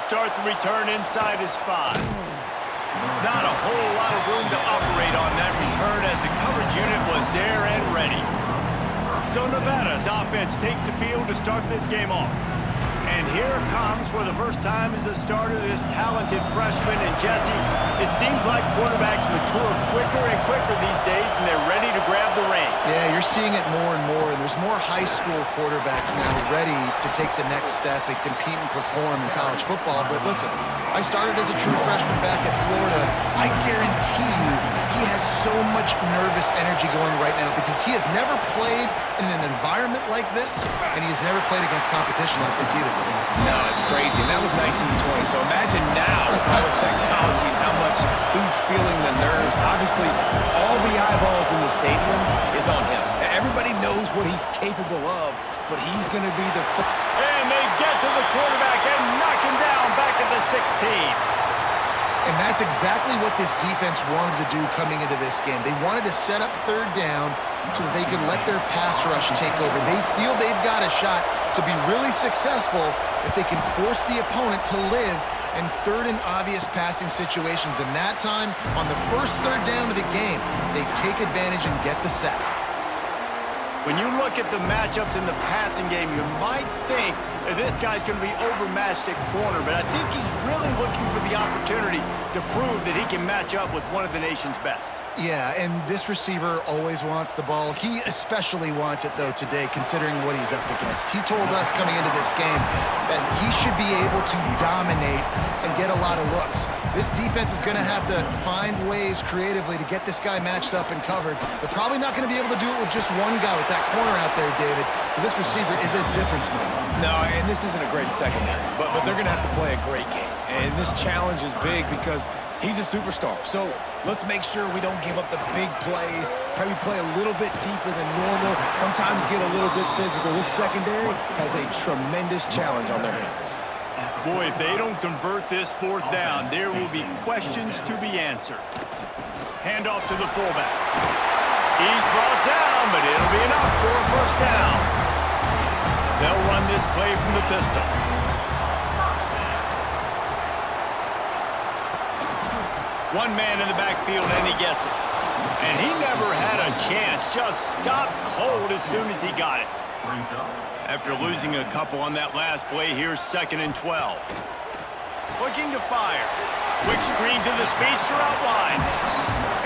start the return inside his 5. Not a whole lot of room to operate on that return as the coverage unit was there and ready. So Nevada's offense takes the field to start this game off. And here it comes for the first time as a starter, this talented freshman. And Jesse, it seems like quarterbacks mature quicker and quicker these days, and they're ready to grab the reins. Yeah, you're seeing it more and more, and there's more high school quarterbacks now ready to take the next step and compete and perform in college football. But listen, I started as a true freshman back at Florida. I guarantee you he has so much nervous energy going right now because he has never played in an environment like this, and he has never played against competition like this either. No, it's crazy, and that was 1920, so imagine now with all the technology and how much he's feeling the nerves. Obviously, all the eyeballs in the stadium is on him. Everybody knows what he's capable of, but he's going to be the first. And they get to the quarterback and knock him down back at the 16. And that's exactly what this defense wanted to do coming into this game. They wanted to set up third down so that they could let their pass rush take over. They feel they've got a shot to be really successful if they can force the opponent to live in third and obvious passing situations. And that time, on the first third down of the game, they take advantage and get the sack. When you look at the matchups in the passing game, you might think that this guy's going to be overmatched at corner, but I think he's really looking for the opportunity to prove that he can match up with one of the nation's best. Yeah, and this receiver always wants the ball. He especially wants it, though, today, considering what he's up against. He told us coming into this game that he should be able to dominate and get a lot of looks. This defense is going to have to find ways creatively to get this guy matched up and covered. They're probably not going to be able to do it with just one guy with that corner out there, David, because this receiver is a difference maker. No, and this isn't a great secondary, but they're going to have to play a great game. And this challenge is big because he's a superstar. So let's make sure we don't give up the big plays. Probably play a little bit deeper than normal. Sometimes get a little bit physical. This secondary has a tremendous challenge on their hands. Boy, if they don't convert this fourth down, there will be questions to be answered. Handoff to the fullback. He's brought down, but it'll be enough for a first down. They'll run this play from the pistol. One man in the backfield, and he gets it. And he never had a chance. Just stopped cold as soon as he got it. After losing a couple on that last play, here's 2nd and 12. Looking to fire. Quick screen to the speedster out wide.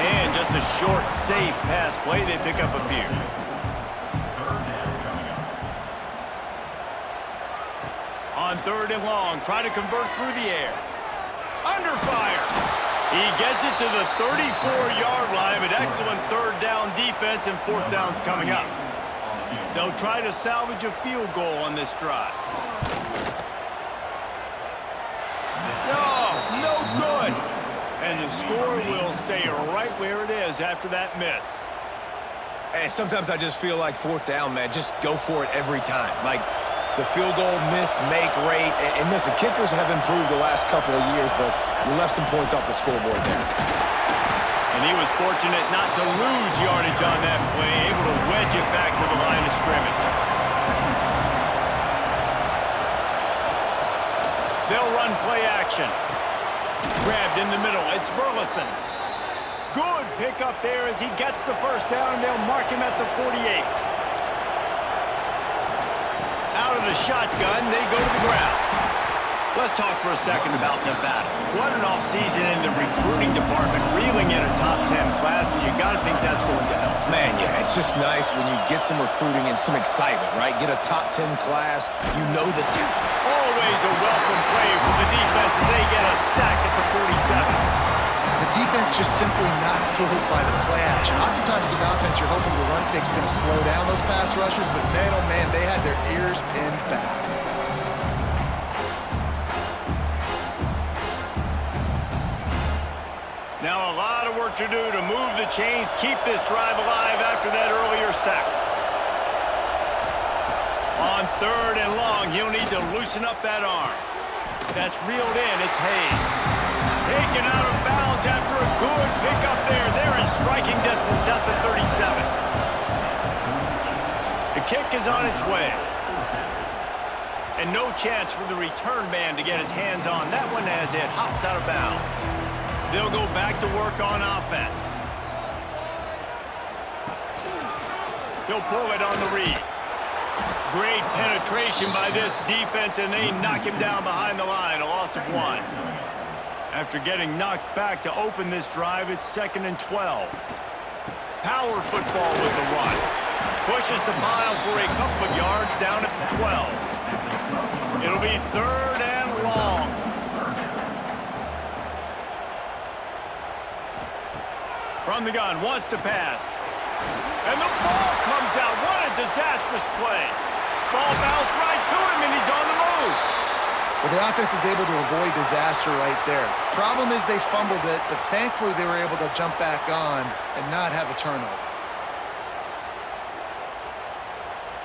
And just a short, safe pass play. They pick up a few. On 3rd and long, try to convert through the air. Under fire. He gets it to the 34-yard line, but excellent third down defense, and fourth down's coming up. They'll try to salvage a field goal on this drive. No good. And the score will stay right where it is after that miss. Hey, sometimes I just feel like fourth down, man. Just go for it every time. Like the field goal miss-make rate. And listen, kickers have improved the last couple of years, but you left some points off the scoreboard there. And he was fortunate not to lose yardage on that play, able to wedge it back to the line of scrimmage. They'll run play action. Grabbed in the middle. It's Burleson. Good pickup there as he gets the first down, and they'll mark him at the 48. Out of the shotgun, they go to the ground. Let's talk for a second about Nevada. What an offseason in the recruiting department, reeling in a top 10 class, and you got to think that's going to help. Man, yeah, it's just nice when you get some recruiting and some excitement, right? Get a top 10 class, you know the team. Always a welcome play for the defense as they get a sack at the 47. The defense just simply not fooled by the play action. Oftentimes, as an offense, you're hoping the run fake is going to slow down those pass rushers, but man, oh man, they had their ears pinned back. Now a lot of work to do to move the chains, keep this drive alive after that earlier sack. On 3rd and long, he'll need to loosen up that arm. That's reeled in. It's Hayes. Taken out of bounds after a good pickup there. They're in striking distance at the 37. The kick is on its way. And no chance for the return man to get his hands on that one as it hops out of bounds. They'll go back to work on offense. He'll pull it on the read. Great penetration by this defense, and they knock him down behind the line, a loss of 1. After getting knocked back to open this drive, it's 2nd and 12. Power football with the run. Pushes the mile for a couple of yards down at the 12. It'll be 3rd and long. From the gun, wants to pass. And the ball comes out. What a disastrous play. Ball bounced right to him, and he's on the move. Well, the offense is able to avoid disaster right there. Problem is they fumbled it, but thankfully they were able to jump back on and not have a turnover.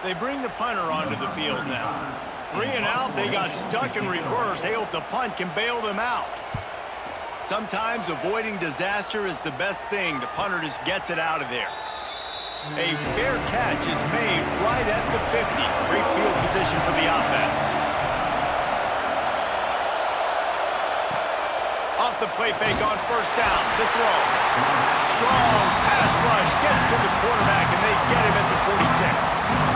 They bring the punter onto the field now. 3 and out, they got stuck in reverse. They hope the punt can bail them out. Sometimes avoiding disaster is the best thing. The punter just gets it out of there. A fair catch is made right at the 50. Great field position for the offense. Off the play fake on 1st down. The throw. Strong pass rush gets to the quarterback, and they get him at the 46.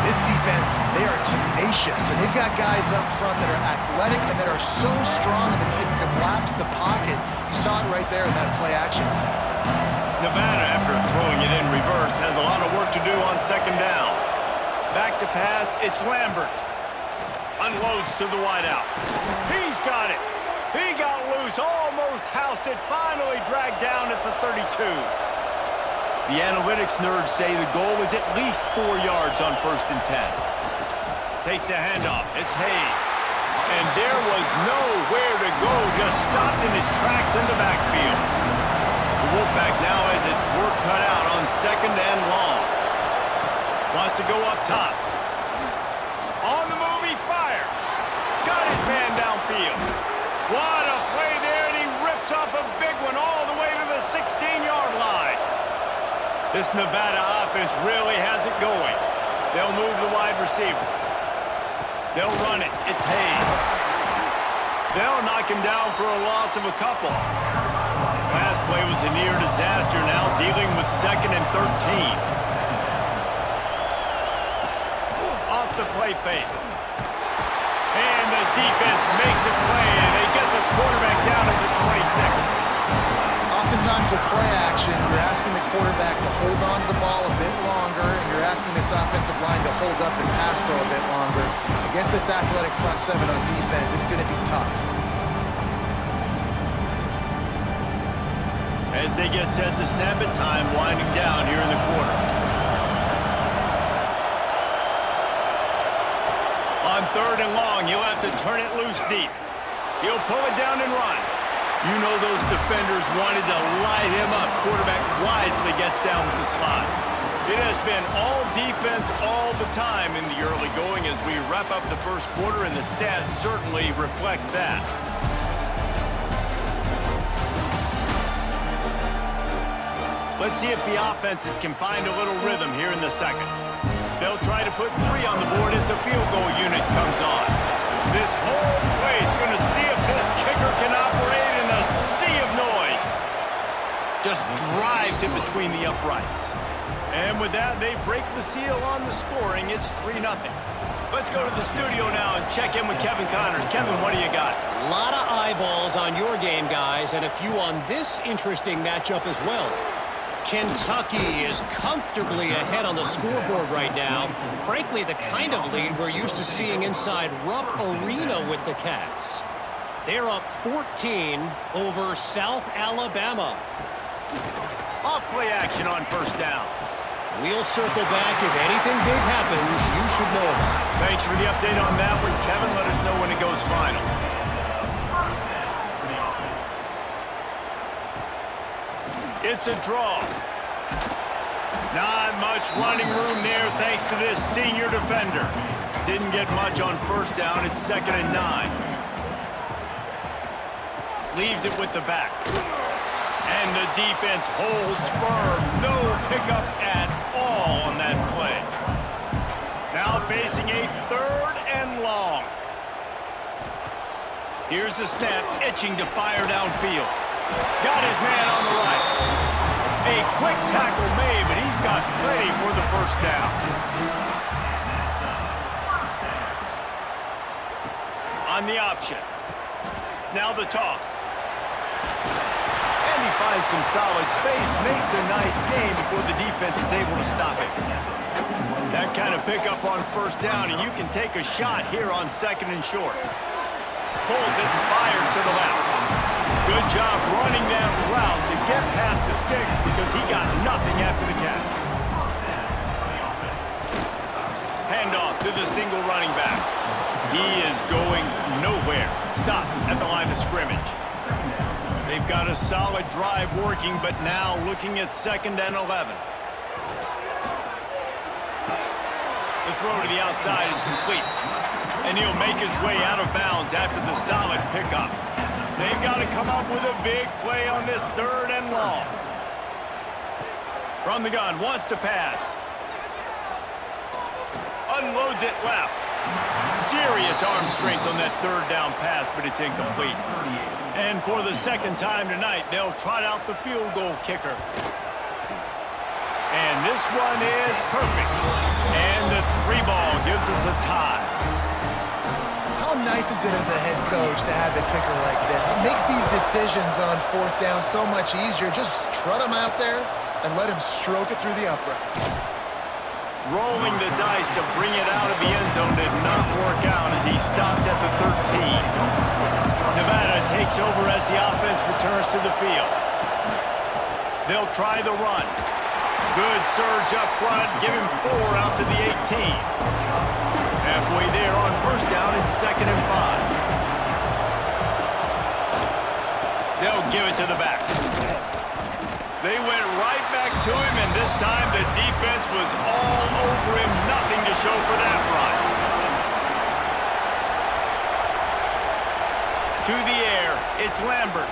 This defense, they are tenacious, and they've got guys up front that are athletic and that are so strong that they can collapse the pocket. You saw it right there in that play action attempt. Nevada, after throwing it in reverse, has a lot of work to do on 2nd down. Back to pass, it's Lambert. Unloads to the wideout. He's got it. He got loose, almost housed it, finally dragged down at the 32. The analytics nerds say the goal was at least 4 yards on 1st and 10. Takes the handoff. It's Hayes. And there was nowhere to go, just stopped in his tracks in the backfield. The Wolfpack now has its work cut out on 2nd and long. Wants to go up top. On the move, he fires. Got his man downfield. What a play there, and he rips off a big one all the way to the 16-yard line. This Nevada offense really has it going. They'll move the wide receiver. They'll run it. It's Hayes. They'll knock him down for a loss of a couple. Last play was a near disaster, now dealing with 2nd and 13. Off the play fake. And the defense makes a play, and they get the quarterback down at the 26. Oftentimes with play action, you're asking the quarterback to hold on to the ball a bit longer, and you're asking this offensive line to hold up and pass pro a bit longer. Against this athletic front 7 on defense, it's going to be tough. As they get set to snap it, time winding down here in the quarter. On 3rd and long, he'll have to turn it loose deep. He'll pull it down and run. You know those defenders wanted to light him up. Quarterback wisely gets down with the slot. It has been all defense all the time in the early going as we wrap up the 1st quarter, and the stats certainly reflect that. Let's see if the offenses can find a little rhythm here in the 2nd. They'll try to put 3 on the board as the field goal unit comes on. This whole play is going to see if this kicker can operate in the sea of noise. Just drives it between the uprights. And with that, they break the seal on the scoring. It's 3-0. Let's go to the studio now and check in with Kevin Connors. Kevin, what do you got? A lot of eyeballs on your game, guys, and a few on this interesting matchup as well. Kentucky is comfortably ahead on the scoreboard right now. Frankly, the kind of lead we're used to seeing inside Rupp Arena with the Cats. They're up 14 over South Alabama. Off play action on 1st down. We'll circle back. If anything big happens, you should know about it. Thanks for the update on that one, Kevin. Let us know when it goes final. It's a draw. Not much running room there thanks to this senior defender. Didn't get much on 1st down. It's 2nd and 9. Leaves it with the back. And the defense holds firm. No pickup at all on that play. Now facing a 3rd and long. Here's the snap, itching to fire downfield. Got his man on the right. A quick tackle made, but he's got plenty for the first down. On the option. Now the toss. And he finds some solid space, makes a nice gain before the defense is able to stop it. That kind of pickup on first down, and you can take a shot here on 2nd and short. Pulls it and fires to the left. Good job running that route to get past the sticks because he got nothing after the catch. Handoff to the single running back. He is going nowhere. Stop at the line of scrimmage. They've got a solid drive working, but now looking at 2nd and 11. The throw to the outside is complete. And he'll make his way out of bounds after the solid pickup. They've got to come up with a big play on this 3rd and long. From the gun, wants to pass. Unloads it left. Serious arm strength on that 3rd down pass, but it's incomplete. And for the 2nd time tonight, they'll trot out the field goal kicker. And this one is perfect. And the 3 ball gives us a tie. How nice is it as a head coach to have a kicker like this? It makes these decisions on 4th down so much easier. Just trot him out there and let him stroke it through the uprights. Rolling the dice to bring it out of the end zone did not work out as he stopped at the 13. Nevada takes over as the offense returns to the field. They'll try the run. Good surge up front, give him 4 out to the 18. Halfway there on first down and 2nd and 5. They'll give it to the back. They went right back to him, and this time the defense was all over him. Nothing to show for that run. To the air, it's Lambert.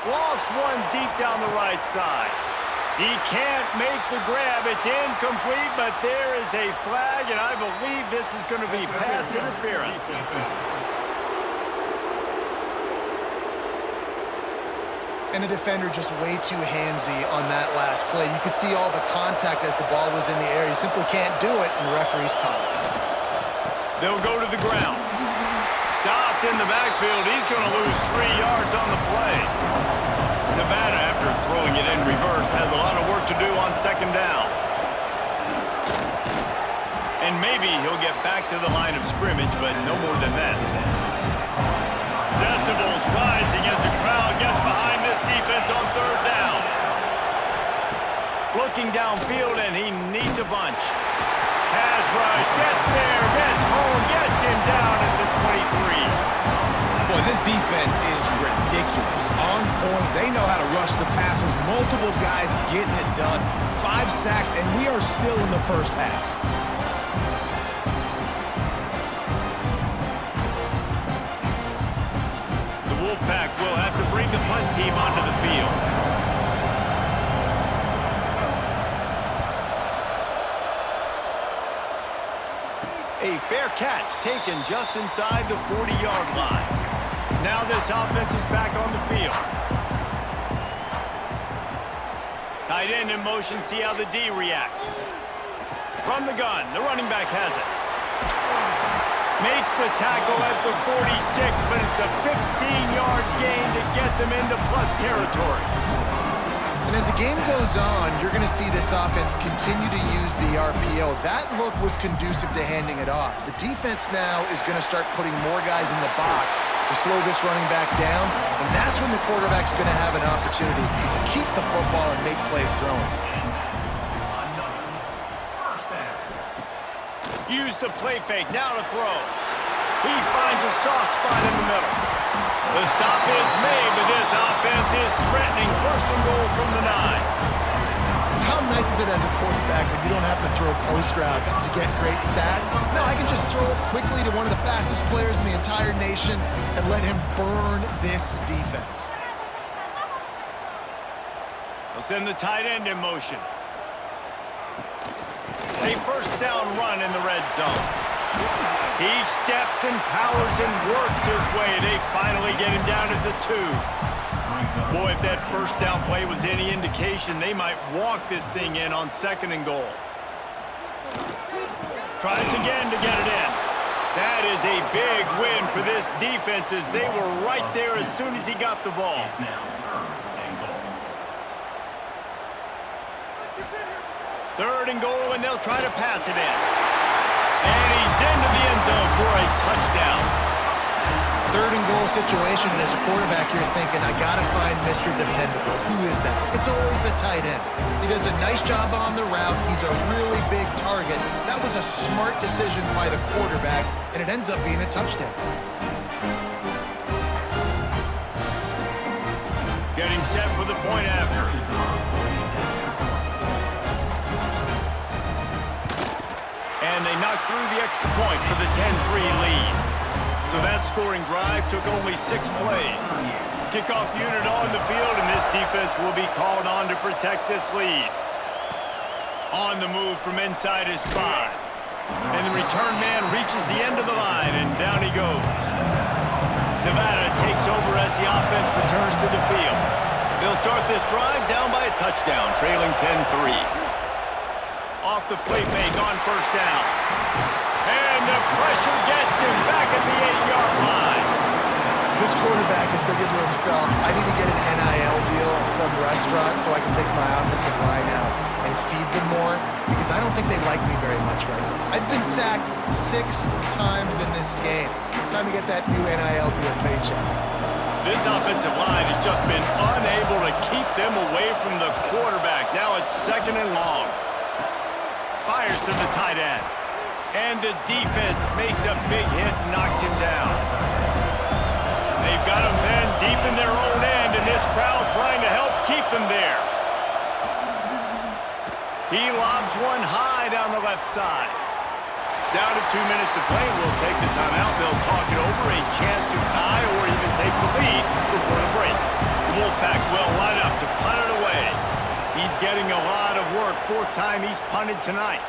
Lost one deep down the right side. He can't make the grab. It's incomplete, but there is a flag, and I believe this is going to be pass interference. And the defender just way too handsy on that last play. You could see all the contact as the ball was in the air. He simply can't do it, and the referee's caught it. They'll go to the ground. Stopped in the backfield. He's going to lose 3 yards on the play. Nevada, after throwing it in reverse, has a lot of work to do on 2nd down. And maybe he'll get back to the line of scrimmage, but no more than that. Decibels rising as the crowd gets behind this defense on 3rd down. Looking downfield, and he needs a bunch. Pass rush, gets there, gets home, gets him down at the 23. Boy, this defense is ridiculous. On point, they know how to rush the passers. Multiple guys getting it done. 5 sacks, and we are still in the first half. The Wolfpack will have to bring the punt team onto the field. A fair catch taken just inside the 40-yard line. Now this offense is back on the field. Tight end in motion, see how the D reacts. From the gun, the running back has it. Makes the tackle at the 46, but it's a 15-yard gain to get them into plus territory. And as the game goes on, you're going to see this offense continue to use the RPO. That look was conducive to handing it off. The defense now is going to start putting more guys in the box to slow this running back down, and that's when the quarterback's going to have an opportunity to keep the football and make plays throwing. Use the play fake, now to throw. He finds a soft spot in the middle. The stop is made, but this offense is threatening 1st and goal from the 9. How nice is it as a quarterback when you don't have to throw post routes to get great stats? No, I can just throw it quickly to one of the fastest players in the entire nation and let him burn this defense. They'll send the tight end in motion. A 1st down run in the red zone. He steps and powers and works his way. They finally get him down at the 2. Boy, if that first down play was any indication, they might walk this thing in on 2nd and goal. Tries again to get it in. That is a big win for this defense as they were right there as soon as he got the ball. Third and goal, and they'll try to pass it in. And he's into the end zone for a touchdown. 3rd and goal situation, and as a quarterback, you're thinking, I got to find Mr. Dependable. Who is that? It's always the tight end. He does a nice job on the route. He's a really big target. That was a smart decision by the quarterback, and it ends up being a touchdown. Getting set for the point after. And they knocked through the extra point for the 10-3 lead. So that scoring drive took only 6 plays. Kickoff unit on the field, and this defense will be called on to protect this lead. On the move from inside his 5. And the return man reaches the end of the line, and down he goes. Nevada takes over as the offense returns to the field. They'll start this drive down by a touchdown, trailing 10-3. Off the play fake on 1st down. And the pressure gets him back at the 8-yard line. This quarterback is thinking to himself, I need to get an NIL deal at some restaurant so I can take my offensive line out and feed them more, because I don't think they like me very much right now. I've been sacked 6 times in this game. It's time to get that new NIL deal paycheck. This offensive line has just been unable to keep them away from the quarterback. Now it's 2nd and long. Fires to the tight end. And the defense makes a big hit and knocks him down. They've got him then deep in their own end, and this crowd trying to help keep them there. He lobs one high down the left side. Down to 2 minutes to play. We'll take the timeout. They'll talk it over. A chance to tie or even take the lead before the break. The Wolfpack will line up to punt it away. He's getting a lot of work. 4th time he's punted tonight.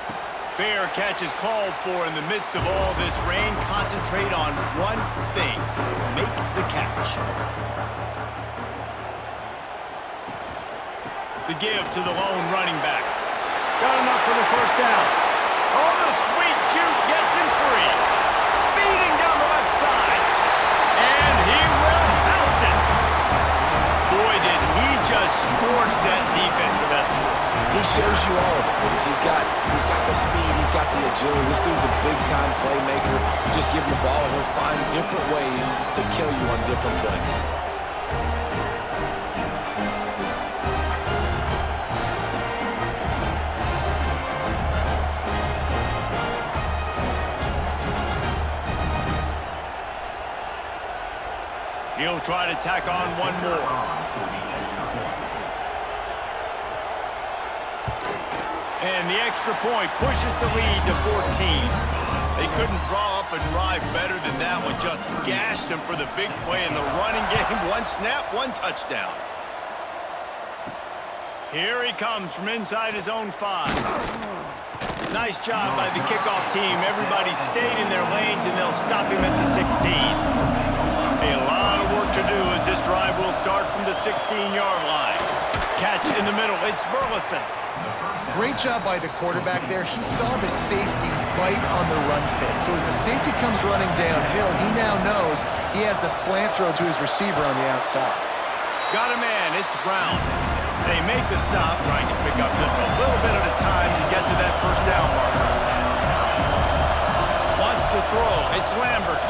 Fair catch is called for in the midst of all this rain. Concentrate on one thing. Make the catch. The give to the lone running back. Got enough for the 1st down. Oh, the sweet juke gets him free. Speeding down the left side. And he will house it. Boy, did he just scorch that defense with that score. He shows you all of it. He's got the speed, he's got the agility. This dude's a big-time playmaker. Just give him the ball, and he'll find different ways to kill you on different plays. He'll try to tack on one more. And the extra point pushes the lead to 14. They couldn't draw up a drive better than that one. Just gashed them for the big play in the running game. 1 snap, 1 touchdown. Here he comes from inside his own 5. Nice job by the kickoff team. Everybody stayed in their lanes, and they'll stop him at the 16. A lot of work to do as this drive will start from the 16-yard line. Catch in the middle. It's Burleson. Great job by the quarterback there. He saw the safety bite on the run fake. So as the safety comes running downhill, he now knows he has the slant throw to his receiver on the outside. Got a man. It's Brown. They make the stop, trying to pick up just a little bit at a time to get to that 1st down marker. Wants to throw. It's Lambert.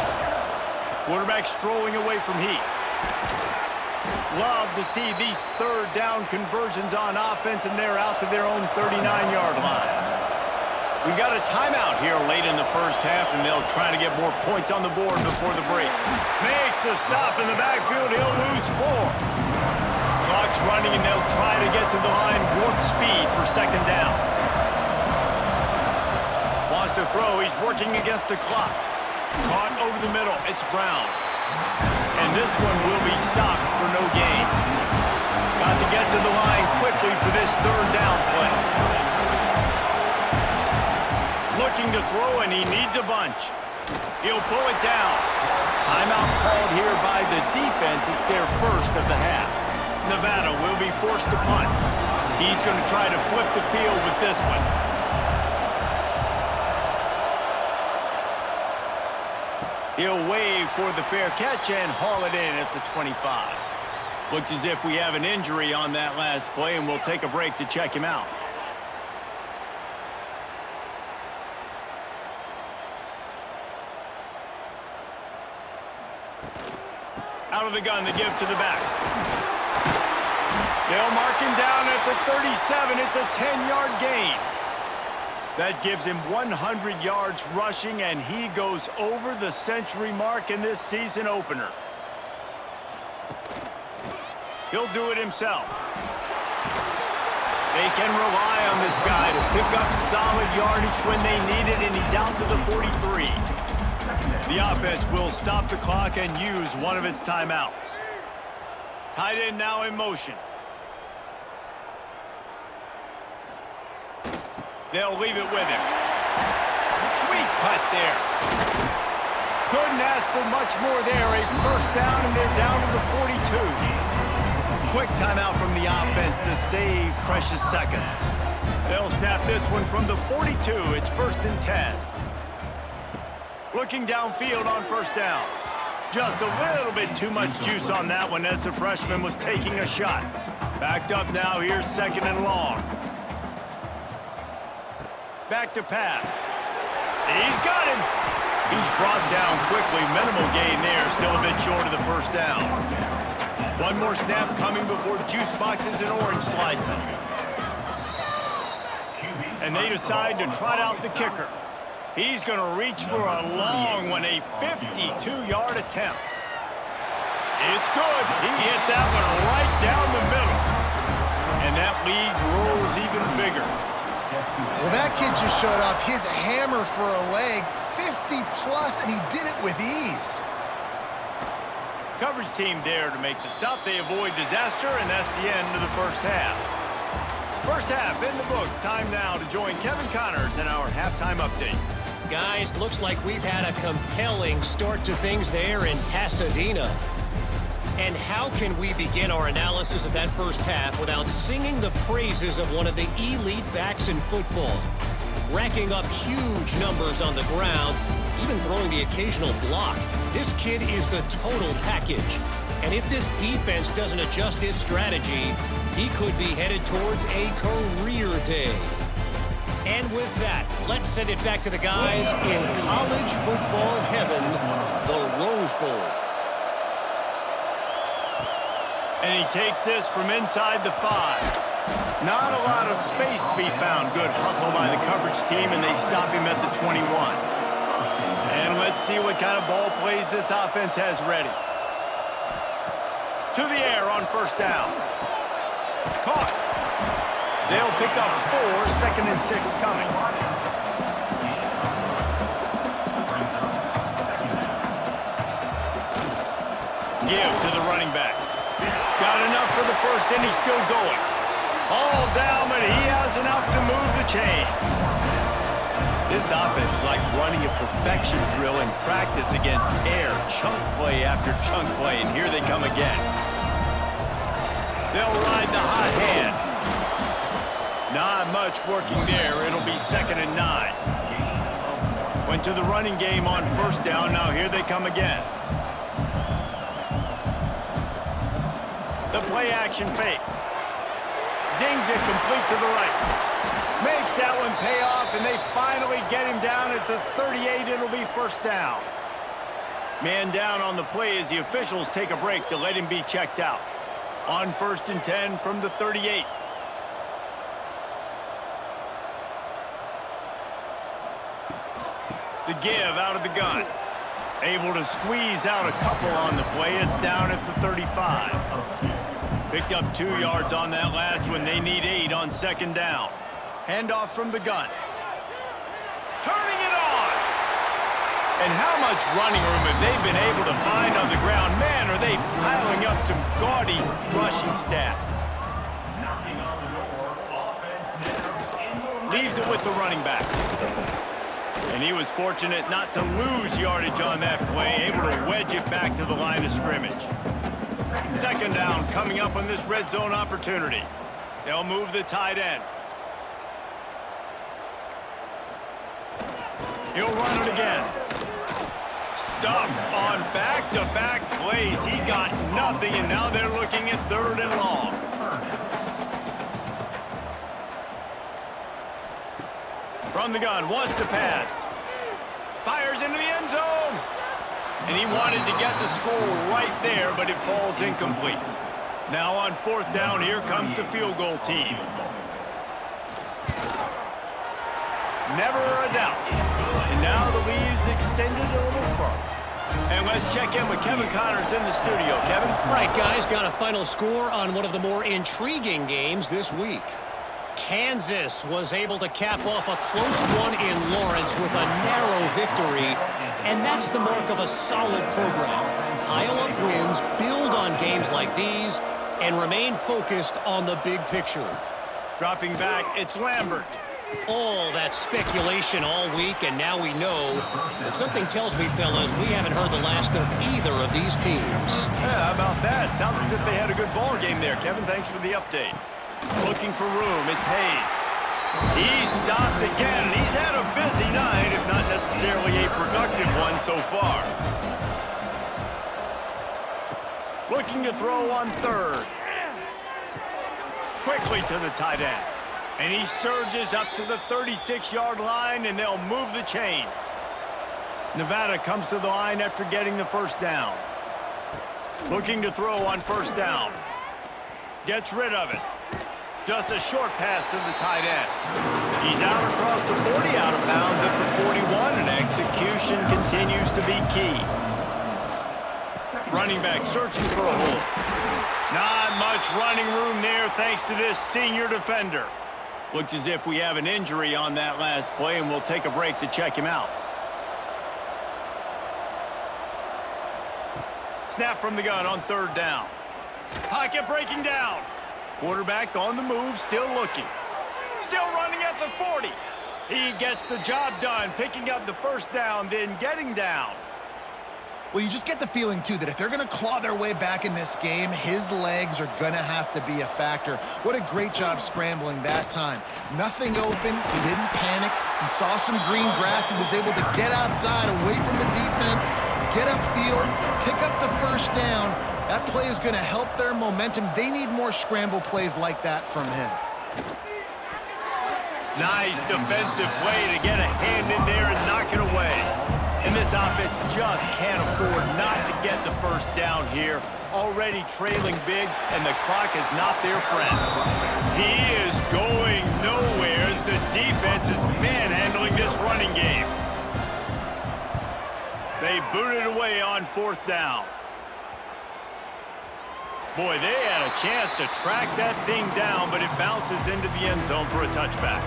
Quarterback strolling away from Heat. Love to see these 3rd down conversions on offense, and they're out to their own 39-yard line. We got a timeout here late in the 1st half, and they'll try to get more points on the board before the break. Makes a stop in the backfield. He'll lose 4. Clock's running, and they'll try to get to the line warp speed for 2nd down. Wants to throw. He's working against the clock. Caught over the middle. It's Brown. And this one will be stopped for no gain. Got to get to the line quickly for this 3rd down play. Looking to to throw, and he needs a bunch. He'll pull it down. Timeout called here by the defense. It's their first of the half. Nevada will be forced to punt. He's going to try to flip the field with this one. He'll wave for the fair catch and haul it in at the 25. Looks as if we have an injury on that last play, and we'll take a break to check him out. Out of the gun, the give to the back. They'll mark him down at the 37. It's a 10-yard gain. That gives him 100 yards rushing, and he goes over the century mark in this season opener. He'll do it himself. They can rely on this guy to pick up solid yardage when they need it, and he's out to the 43. The offense will stop the clock and use one of its timeouts. Tight end now in motion. They'll leave it with him. Sweet cut there. Couldn't ask for much more there. A first down, and they're down to the 42. Quick timeout from the offense to save precious seconds. They'll snap this one from the 42. It's 1st and 10. Looking downfield on first down. Just a little bit too much juice on that one as the freshman was taking a shot. Backed up now, here's 2nd and long. Back to pass. He's got him. He's brought down quickly. Minimal gain there, still a bit short of the first down. One more snap coming before juice boxes and orange slices. And they decide to trot out the kicker. He's going to reach for a long one, a 52-yard attempt. It's good. He hit that one right down the middle. And that lead grows even bigger. Well, that kid just showed off his hammer for a leg, 50-plus, and he did it with ease. Coverage team there to make the stop. They avoid disaster, and that's the end of the first half. First half in the books. Time now to join Kevin Connors in our halftime update. Guys, looks like we've had a compelling start to things there in Pasadena. And how can we begin our analysis of that first half without singing the praises of one of the elite backs in football? Racking up huge numbers on the ground, even throwing the occasional block. This kid is the total package. And if this defense doesn't adjust its strategy, he could be headed towards a career day. And with that, let's send it back to the guys in college football heaven, the Rose Bowl. And he takes this from inside the 5. Not a lot of space to be found. Good hustle by the coverage team, and they stop him at the 21. And let's see what kind of ball plays this offense has ready. To the air on first down. Caught. They'll pick up 4, 2nd and 6 coming. Give to the running back. Got enough for the first, and he's still going. All down, but he has enough to move the chains. This offense is like running a perfection drill in practice against air. Chunk play after chunk play, and here they come again. They'll ride the hot hand. Not much working there. It'll be 2nd and 9. Went to the running game on first down. Now here they come again. The play action fake. Zings it complete to the right. Makes that one pay off, and they finally get him down at the 38. It'll be first down. Man down on the play as the officials take a break to let him be checked out. On 1st and 10 from the 38. The give out of the gun. Able to squeeze out a couple on the play. It's down at the 35. Picked up 2 yards on that last one. They need 8 on 2nd down. Handoff from the gun. Turning it on. And how much running room have they been able to find on the ground? Man, are they piling up some gaudy rushing stats. Leaves it with the running back. And he was fortunate not to lose yardage on that play, able to wedge it back to the line of scrimmage. Second down coming up on this red zone opportunity. They'll move the tight end. He'll run it again. Stuffed on back-to-back plays. He got nothing, and now they're looking at 3rd and long. From the gun, wants to pass. Fires into the end zone. And he wanted to get the score right there, but it falls incomplete. Now on 4th down, here comes the field goal team. Never a doubt. And now the lead is extended a little further. And let's check in with Kevin Connors in the studio. Kevin? Right, guys, got a final score on one of the more intriguing games this week. Kansas was able to cap off a close one in Lawrence with a narrow victory, and that's the mark of a solid program. Pile up wins, build on games like these, and remain focused on the big picture. Dropping back, it's Lambert. All that speculation all week, and now we know. But something tells me, fellas, we haven't heard the last of either of these teams. Yeah, how about that? Sounds as if they had a good ball game there. Kevin, thanks for the update. Looking for room, it's Hayes. He stopped again. He's had a busy night, if not necessarily a productive one so far. Looking to throw on 3rd. Quickly to the tight end. And he surges up to the 36-yard line, and they'll move the chains. Nevada comes to the line after getting the 1st down. Looking to throw on 1st down. Gets rid of it. Just a short pass to the tight end. He's out across the 40, out of bounds at the 41, and execution continues to be key. Running back searching for a hole. Not much running room there thanks to this senior defender. Looks as if we have an injury on that last play, and we'll take a break to check him out. Snap from the gun on 3rd down. Pocket breaking down. Quarterback on the move, still looking. Still running at the 40. He gets the job done, picking up the 1st down, then getting down. Well, you just get the feeling, too, that if they're going to claw their way back in this game, his legs are going to have to be a factor. What a great job scrambling that time. Nothing open. He didn't panic. He saw some green grass. He was able to get outside, away from the defense, get upfield, pick up the 1st down. That play is going to help their momentum. They need more scramble plays like that from him. Nice defensive play to get a hand in there and knock it away. And this offense just can't afford not to get the 1st down here. Already trailing big, and the clock is not their friend. He is going nowhere as the defense is manhandling this running game. They boot it away on 4th down. Boy, they had a chance to track that thing down, but it bounces into the end zone for a touchback.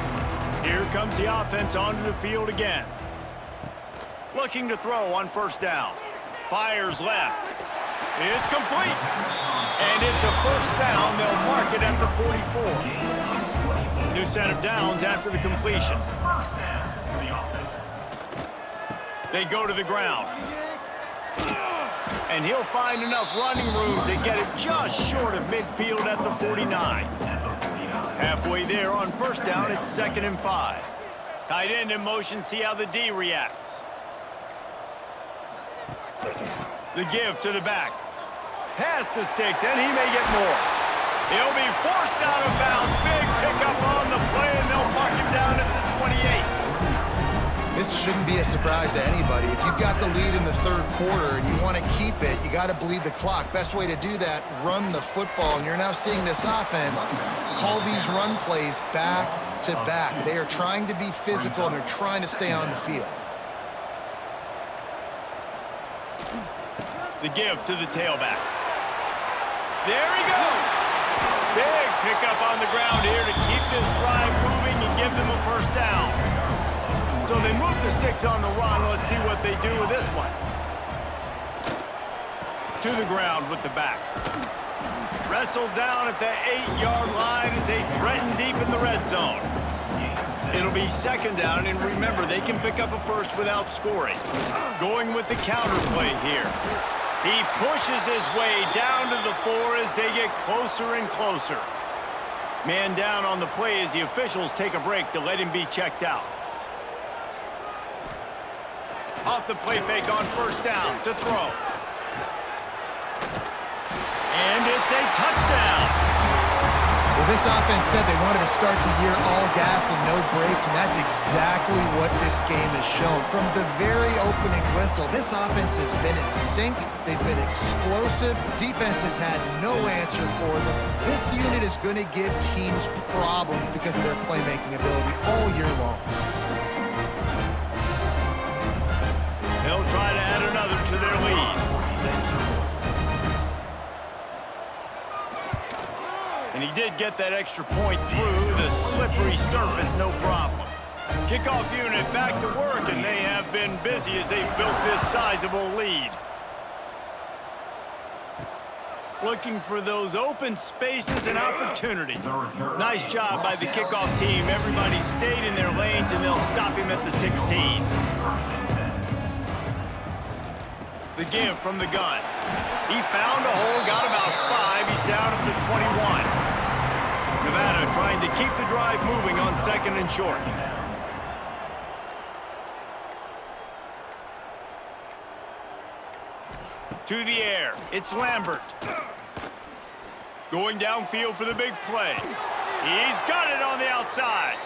Here comes the offense onto the field again. Looking to throw on 1st down. Fires left. It's complete. And it's a 1st down. They'll mark it at the 44. New set of downs after the completion. They go to the ground. And he'll find enough running room to get it just short of midfield at the 49. Halfway there on 1st down, it's 2nd and 5. Tight end in motion, see how the D reacts. The give to the back. Pass the sticks, and he may get more. He'll be forced out of bounds. Big pickup on the play, and they'll mark him down at the 28. This shouldn't be a surprise to anybody. If you've got the lead in the 3rd quarter and you want to keep it, you got to bleed the clock. Best way to do that, run the football. And you're now seeing this offense call these run plays back to back. They are trying to be physical, and they're trying to stay on the field. The give to the tailback. There he goes. Big pickup on the ground here to keep this drive moving and give them a 1st down. So they move the sticks on the run. Let's see what they do with this one. To the ground with the back. Wrestled down at the 8-yard line as they threaten deep in the red zone. It'll be second down, and remember, they can pick up a first without scoring. Going with the counter play here. He pushes his way down to the floor as they get closer and closer. Man down on the play as the officials take a break to let him be checked out. Off the play fake on first down to throw. And it's a touchdown. Well, this offense said they wanted to start the year all gas and no brakes, and that's exactly what this game has shown. From the very opening whistle, this offense has been in sync. They've been explosive. Defense has had no answer for them. This unit is going to give teams problems because of their playmaking ability all year long. They'll try to add another to their lead. And he did get that extra point through the slippery surface, no problem. Kickoff unit back to work, and they have been busy as they've built this sizable lead. Looking for those open spaces and opportunity. Nice job by the kickoff team. Everybody stayed in their lanes, and they'll stop him at the 16. The give from the gun. He found a hole, got about 5. He's down at the 21. Nevada trying to keep the drive moving on second and short. To the air, it's Lambert. Going downfield for the big play. He's got it on the outside.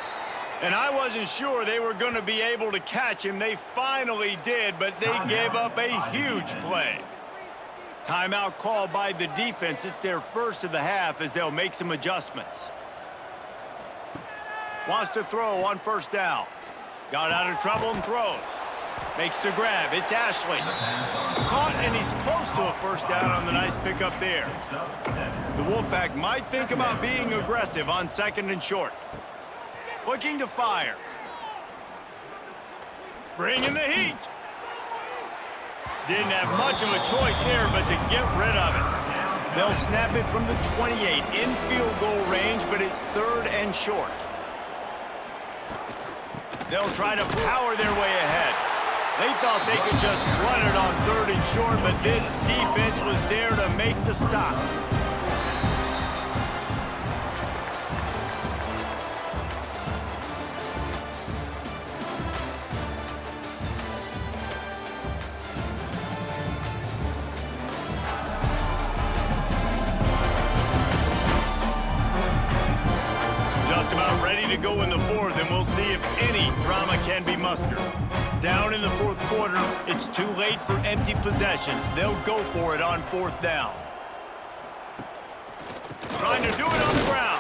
And I wasn't sure they were going to be able to catch him. They finally did, but they gave up a huge play. Timeout called by the defense. It's their first of the half as they'll make some adjustments. Wants to throw on first down. Got out of trouble and throws. Makes the grab. It's Ashley. Caught, and he's close to a first down on the nice pickup there. The Wolfpack might think about being aggressive on second and short. Looking to fire. Bringing the heat. Didn't have much of a choice there, but to get rid of it. They'll snap it from the 28 in field goal range, but it's third and short. They'll try to power their way ahead. They thought they could just run it on third and short, but this defense was there to make the stop. To go in the fourth, and we'll see if any drama can be mustered. Down in the fourth quarter, it's too late for empty possessions. They'll go for it on fourth down. Trying to do it on the ground.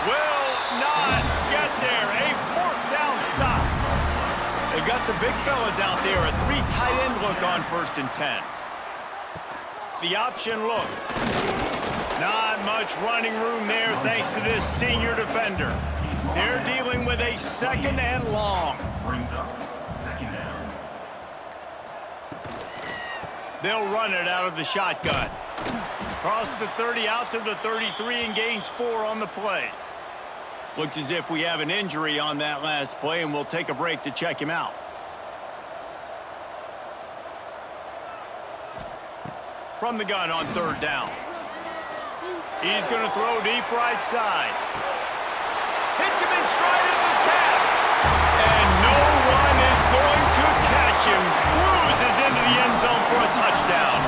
Will not get there. A fourth down stop. They've got the big fellas out there. A 3 tight end look on 1st and 10. The option look. Not much running room there thanks to this senior defender. They're dealing with a second and long. They'll run it out of the shotgun. Cross the 30 out to the 33 and gains 4 on the play. Looks as if we have an injury on that last play, and we'll take a break to check him out. From the gun on third down. He's going to throw deep right side. Hits him in stride at the tap. And no one is going to catch him. Cruises into the end zone for a touchdown.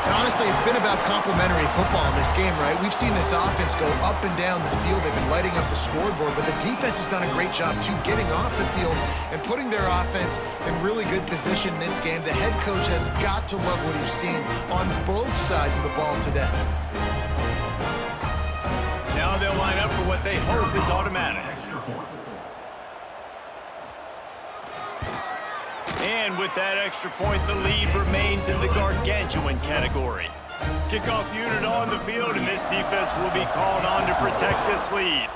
And honestly, it's been about complementary football in this game, right? We've seen this offense go up and down the field. They've been lighting up the scoreboard, but the defense has done a great job, too, getting off the field and putting their offense in really good position in this game. The head coach has got to love what he's seen on both sides of the ball today. Now they'll line up for what they hope is automatic. And with that extra point, the lead remains in the gargantuan category. Kickoff unit on the field, and this defense will be called on to protect this lead.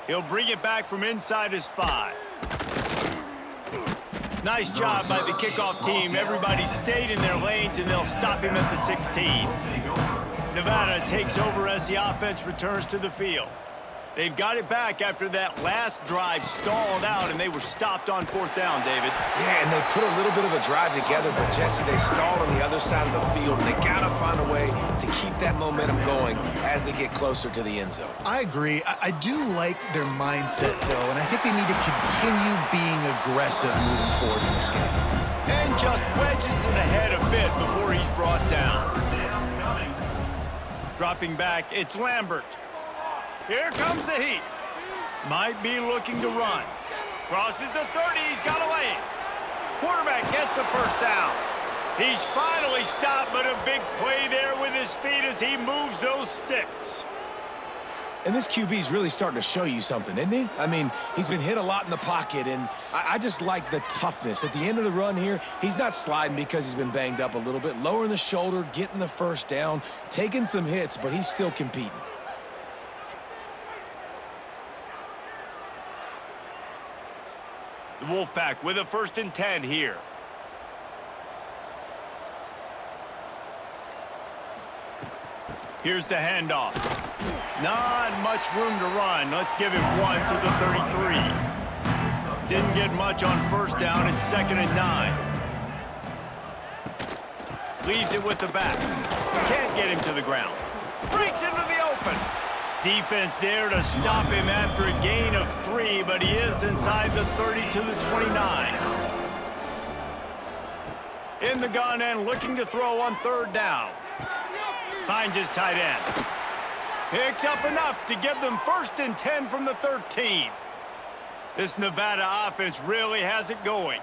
He'll bring it back from inside his 5. Nice job by the kickoff team. Everybody stayed in their lanes, and they'll stop him at the 16. Nevada takes over as the offense returns to the field. They've got it back after that last drive stalled out, and they were stopped on 4th down, David. Yeah, and they put a little bit of a drive together, but, Jesse, they stalled on the other side of the field, and they got to find a way to keep that momentum going as they get closer to the end zone. I agree. I do like their mindset, though, and I think they need to continue being aggressive moving forward in this game. And just wedges it ahead a bit before he's brought down. Dropping back, it's Lambert. Here comes the heat. Might be looking to run. Crosses the 30, he's got away. Quarterback gets the first down. He's finally stopped, but a big play there with his feet as he moves those sticks. And this QB's really starting to show you something, isn't he? I mean, he's been hit a lot in the pocket, and I just like the toughness. At the end of the run here, he's not sliding because he's been banged up a little bit. Lowering the shoulder, getting the first down, taking some hits, but he's still competing. The Wolfpack with a 1st and 10 here. Here's the handoff. Not much room to run. Let's give him 1 to the 33. Didn't get much on 1st down. It's 2nd and 9. Leaves it with the back. Can't get him to the ground. Breaks into the open. Defense there to stop him after a gain of 3, but he is inside the 30 to the 29. In the gun and looking to throw on 3rd down. Finds his tight end. Picks up enough to give them 1st and 10 from the 13. This Nevada offense really has it going.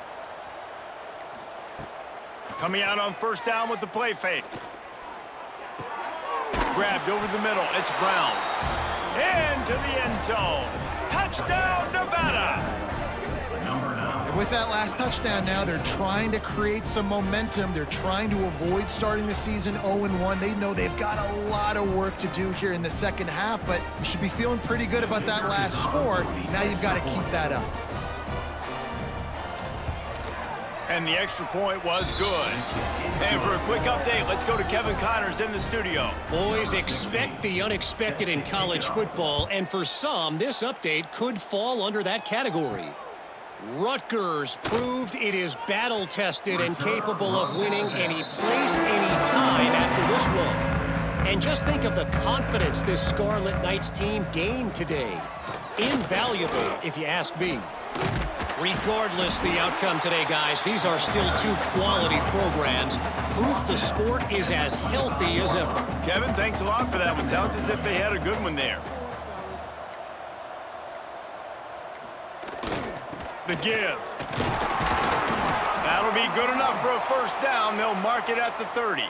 Coming out on 1st down with the play fake. Grabbed over the middle. It's Brown. Into the end zone. Touchdown, Nevada! With that last touchdown now, they're trying to create some momentum. They're trying to avoid starting the season 0-1. They know they've got a lot of work to do here in the second half, but you should be feeling pretty good about that last score. Now you've got to keep that up. And the extra point was good. And for a quick update, let's go to Kevin Connors in the studio. Boys, expect the unexpected in college football, and for some, this update could fall under that category. Rutgers proved it is battle-tested and capable of winning any place, any time after this one. And just think of the confidence this Scarlet Knights team gained today. Invaluable, if you ask me. Regardless the outcome today, guys, these are still 2 quality programs. Proof the sport is as healthy as ever. Kevin, thanks a lot for that one. Sounds as if they had a good one there. The give. That'll be good enough for a 1st down. They'll mark it at the 30.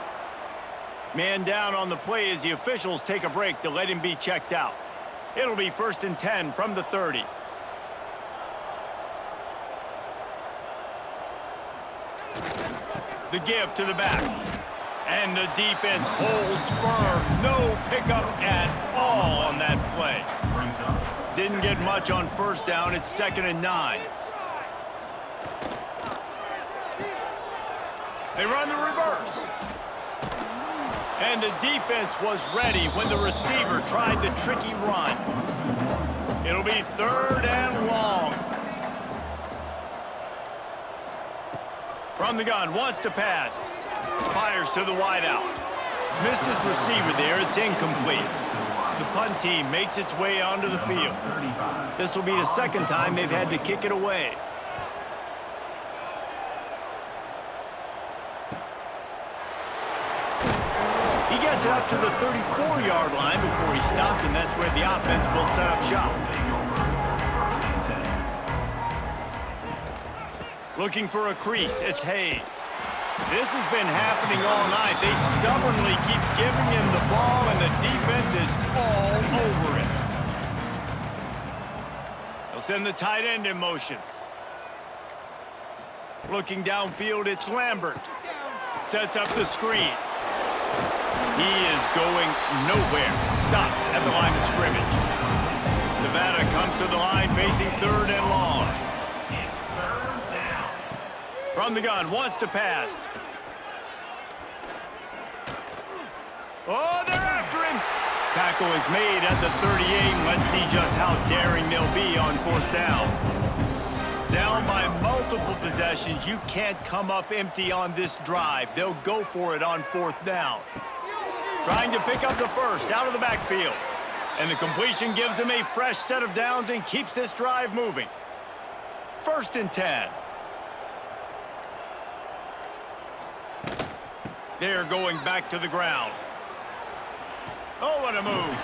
Man down on the play as the officials take a break to let him be checked out. It'll be 1st and 10 from the 30. The give to the back. And the defense holds firm. No pickup at all on that play. Didn't get much on 1st down. It's 2nd and 9. They run the reverse. And the defense was ready when the receiver tried the tricky run. It'll be 3rd and long. From the gun, wants to pass. Fires to the wideout. Missed his receiver there. It's incomplete. The punt team makes its way onto the field. This will be the 2nd time they've had to kick it away. He gets it up to the 34-yard line before he stopped, and that's where the offense will set up shop. Looking for a crease, it's Hayes. This has been happening all night. They stubbornly keep giving him the ball, and the defense is all over it. They'll send the tight end in motion. Looking downfield, it's Lambert. Sets up the screen. He is going nowhere. Stop at the line of scrimmage. Nevada comes to the line facing 3rd and long. From the gun, wants to pass. Oh, they're after him. tackle is made at the 38. Let's see just how daring they'll be on 4th down. Down by multiple possessions, you can't come up empty on this drive. They'll go for it on 4th down. Trying to pick up the first out of the backfield. And the completion gives them a fresh set of downs and keeps this drive moving. 1st and 10. They're going back to the ground. Oh, what a move.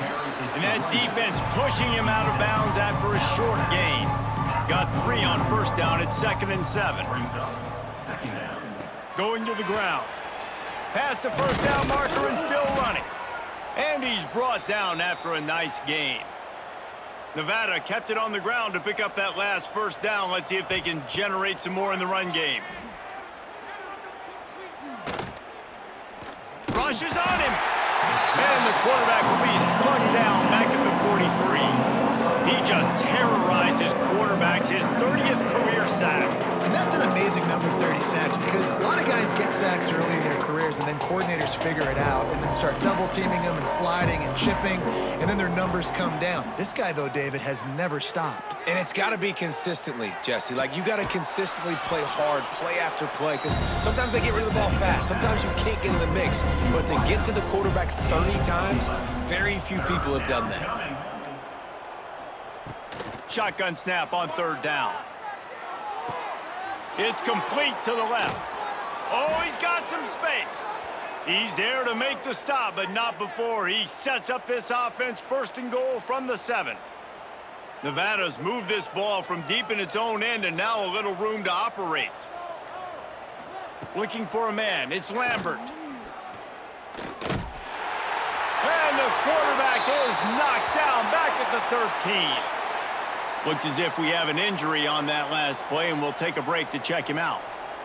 And that defense pushing him out of bounds after a short gain. Got 3 on 1st down at 2nd and 7. Going to the ground. Past the 1st down marker and still running. And he's brought down after a nice gain. Nevada kept it on the ground to pick up that last 1st down. Let's see if they can generate some more in the run game. Rushes on him. And the quarterback will be slugged down back at the 43. He just terrorizes quarterbacks, his 30th career sack. And that's an amazing number, 30 sacks, because a lot of guys get sacks early in their careers, and then coordinators figure it out and then start double-teaming them and sliding and chipping, and then their numbers come down. This guy, though, David, has never stopped. And it's got to be consistently, Jesse. Like, you got to consistently play hard, play after play, because sometimes they get rid of the ball fast. Sometimes you can't get in the mix. But to get to the quarterback 30 times, very few people have done that. Shotgun snap on 3rd down. It's complete to the left. Oh, he's got some space. He's there to make the stop, but not before he sets up this offense 1st and goal from the 7. Nevada's moved this ball from deep in its own end and now a little room to operate. Looking for a man. It's Lambert. And the quarterback is knocked down back at the 13. Looks as if we have an injury on that last play, and we'll take a break to check him out.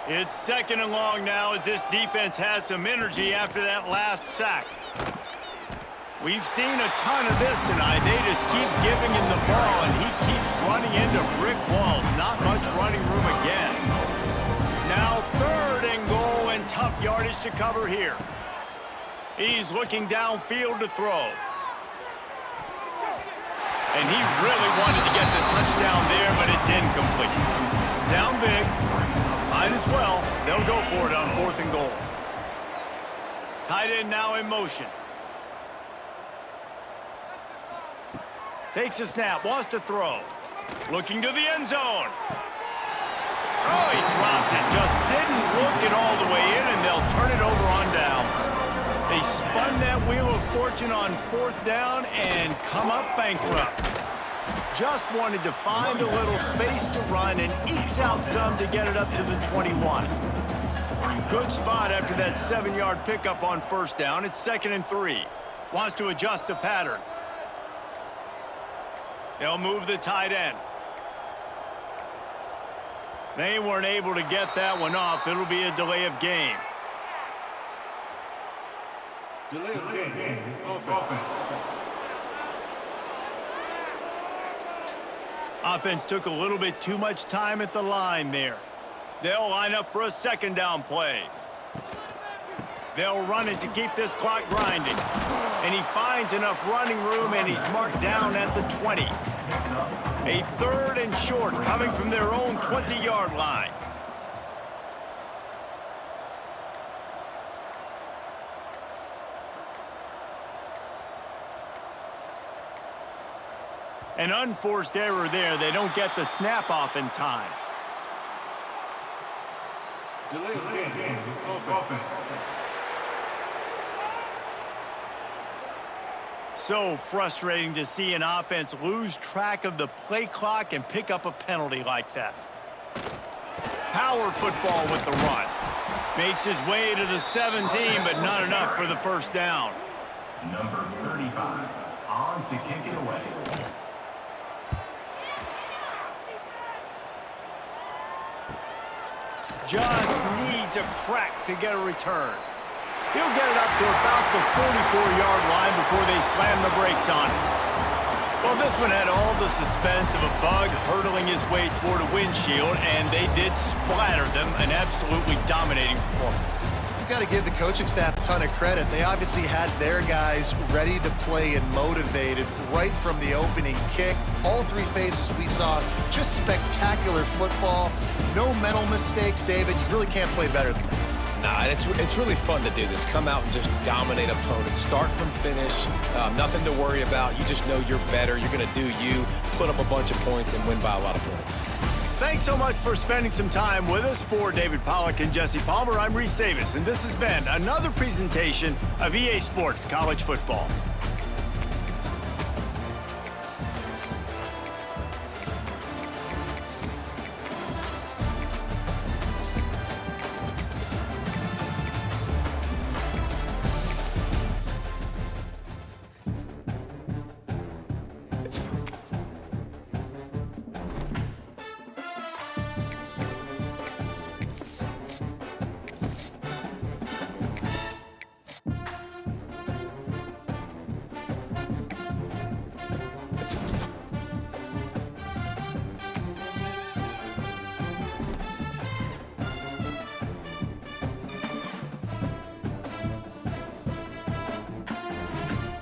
It's 2nd and long now as this defense has some energy after that last sack. We've seen a ton of this tonight. They just keep giving him the ball, and he keeps running into brick walls. Not much running room again. Now 3rd and goal, and tough yardage to cover here. He's looking downfield to throw. And he really wanted to get the touchdown there, but it's incomplete. Down big. Might as well. They'll go for it on 4th and goal. Tight end now in motion. Takes a snap, wants to throw. Looking to the end zone. Oh, he dropped it. Just didn't look it all the way in, and they'll turn it over on downs. They spun that wheel of fortune on 4th down and come up bankrupt. Just wanted to find a little space to run and ekes out some to get it up to the 21. Good spot after that 7-yard pickup on 1st down. It's 2nd and 3. Wants to adjust the pattern. They'll move the tight end. They weren't able to get that one off. It'll be a delay of game. Delay of game. Offense. Offense took a little bit too much time at the line there. They'll line up for a 2nd down play. They'll run it to keep this clock grinding. And he finds enough running room, and he's marked down at the 20. A 3rd and short coming from their own 20-yard line. An unforced error there. They don't get the snap off in time. Delay of game. Offense. So frustrating to see an offense lose track of the play clock and pick up a penalty like that. Power football with the run. Makes his way to the 17, but not enough for the 1st down. Number 35, on to kick it away. Just needs a crack to get a return. He'll get it up to about the 44-yard line before they slam the brakes on it. Well, this one had all the suspense of a bug hurtling his way toward a windshield, and they did splatter them. An absolutely dominating performance. you've got to give the coaching staff a ton of credit. They obviously had their guys ready to play and motivated right from the opening kick. All three phases we saw, just spectacular football. No mental mistakes, David. You really can't play better than that. Nah, it's really fun to do this. Come out and just dominate opponents. Start from finish. Nothing to worry about. You just know you're better. You're going to do you, put up a bunch of points, and win by a lot of points. Thanks so much for spending some time with us. For David Pollack and Jesse Palmer, I'm Reese Davis, and this has been another presentation of EA Sports College Football.